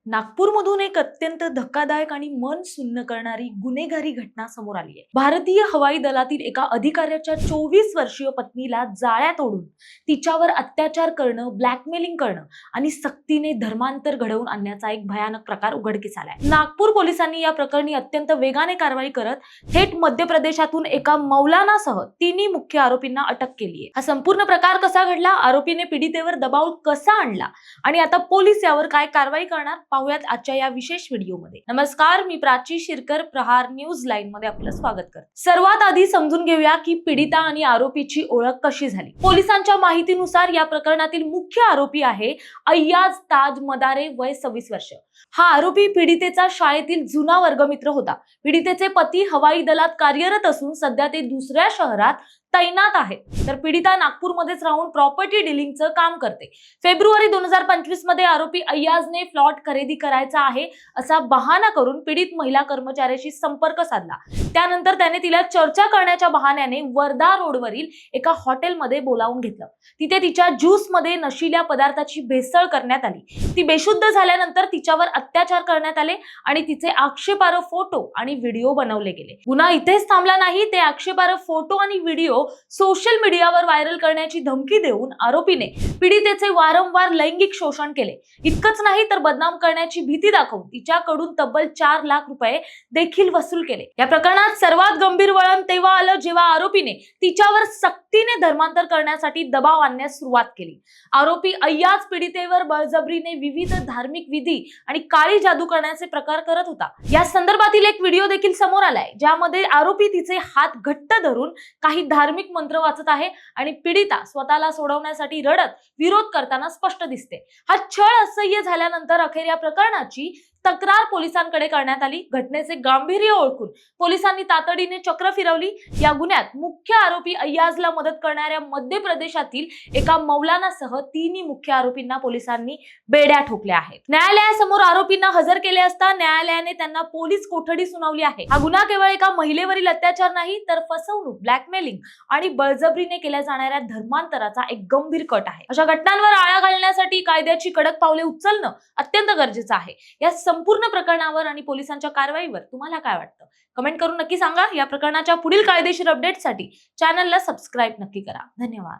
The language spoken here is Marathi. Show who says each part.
Speaker 1: नागपूरमधून एक अत्यंत धक्कादायक आणि मन सुन्न करणारी गुन्हेगारी घटना समोर आली आहे। भारतीय हवाई दलातील एका अधिकाऱ्याच्या 24 वर्षीय पत्नीला जाळ्यात ओढून तिच्यावर अत्याचार करणं, ब्लॅकमेलिंग करणं आणि सक्तीने धर्मांतर घडवून आणण्याचा एक भयानक प्रकार उघडकीस आलाय। नागपूर पोलिसांनी या प्रकरणी अत्यंत वेगाने कारवाई करत थेट मध्य प्रदेशातून एका मौलानासह तिन्ही मुख्य आरोपींना अटक केली आहे। हा संपूर्ण प्रकार कसा घडला, आरोपीने पीडितेवर दबाव कसा आणला आणि आता पोलीस यावर काय कारवाई करणार पाहूयात आजच्या या विशेष व्हिडिओमध्ये। नमस्कार, मी प्राची शिरकर, प्रहार न्यूज लाईन मध्ये आपलं स्वागत करते। सर्वात आधी समजून घेऊया की पीडिता आणि आरोपीची ओळख कशी झाली। पोलिसांच्या माहितीनुसार या प्रकरणातील मुख्य आरोपी आहे अय्याज ताज मदारे, वय 26 वर्ष। हा आरोपी पीडितेचा शाळेतील जुना वर्गमित्र होता। पीडितेचे पती हवाई दलात कार्यरत असून सध्या ते दुसऱ्या शहरात तैनात आहे, तर पीडिता नागपूरमध्येच राहून प्रॉपर्टी डीलिंगचं काम करते। फेब्रुवारी 2025 मध्ये आरोपी अय्याजने प्लॉट खरेदी करायचा आहे असा बहाणा करून पीडित महिला कर्मचाऱ्याशी संपर्क साधला। त्यानंतर त्याने तिला चर्चा करण्याच्या बहाण्याने वर्धा रोडवरील एका हॉटेलमध्ये बोलावून घेतलं। तिथे तिच्या ज्यूस मध्ये नशिल्या पदार्थाची भेसळ करण्यात आली। ती बेशुद्ध झाल्यानंतर तिच्यावर अत्याचार करण्यात आले आणि तिचे आक्षेपार्ह फोटो आणि व्हिडिओ बनवले गेले। गुन्हा इथेच थांबला नाही, ते आक्षेपार्ह फोटो आणि व्हिडिओ सोशल मीडियावर व्हायरल करण्याची धमकी देऊन आरोपीने पीडितेचे वारंवार लैंगिक शोषण केले। इतकंच नाही तर बदनाम करण्याची भीती दाखवून तिच्याकडून तब्बल 4 लाख रुपये देखील वसूल केले। या प्रकरणात सर्वात गंभीर वळण तेव्हा आलं जेव्हा आरोपीने तिच्यावर सक्तीने धर्मांतर करण्यासाठी दबाव आणण्यास सुरुवात केली। आरोपी अय्याज पीडितेवर बळजबरीने विविध धार्मिक विधी आणि काळी जादू करण्याचे प्रकार करत होता। या संदर्भातील एक व्हिडिओ देखील समोर आलाय, ज्यामध्ये आरोपी तिचे हात घट्ट धरून काही धार्मिक मंत्र वाचत आहे आणि पीडिता स्वतःला सोडवण्यासाठी रडत विरोध करताना स्पष्ट दिसते। हा छळ असह्य झाल्यानंतर अखेर या प्रकरणाची तक्रार पोलिसांकडे करण्यात आली। घटनेचे गांभीर्य ओळखून पोलिसांनी तातडीने चक्र फिरवली। या गुन्ह्यात मुख्य आरोपी अय्याजला मदत करणाऱ्या मध्य प्रदेशातील एका मौलानासह तिन्ही मुख्य आरोपींना पोलिसांनी बेड्या ठोकल्या आहेत। न्यायालयासमोर आरोपींना हजर केले असता न्यायालयाने त्यांना पोलीस कोठडी सुनावली आहे। हा गुन्हा केवळ एका महिलेवरील अत्याचार नाही, तर फसवणूक, ब्लॅकमेलिंग आणि बळजबरीने केल्या जाणाऱ्या धर्मांतराचा एक गंभीर कट आहे। अशा घटनांवर आळा घालण्यासाठी कायद्याची कडक पावले उचलणं अत्यंत गरजेचं आहे। या संपूर्ण प्रकरणावर आणि पोलिसांच्या कारवाईवर तुम्हाला काय वाटतं, कमेंट करून नक्की सांगा। या प्रकरणाच्या पुढील कायदेशीर अपडेटसाठी चॅनलला सबस्क्राईब नक्की करा। धन्यवाद।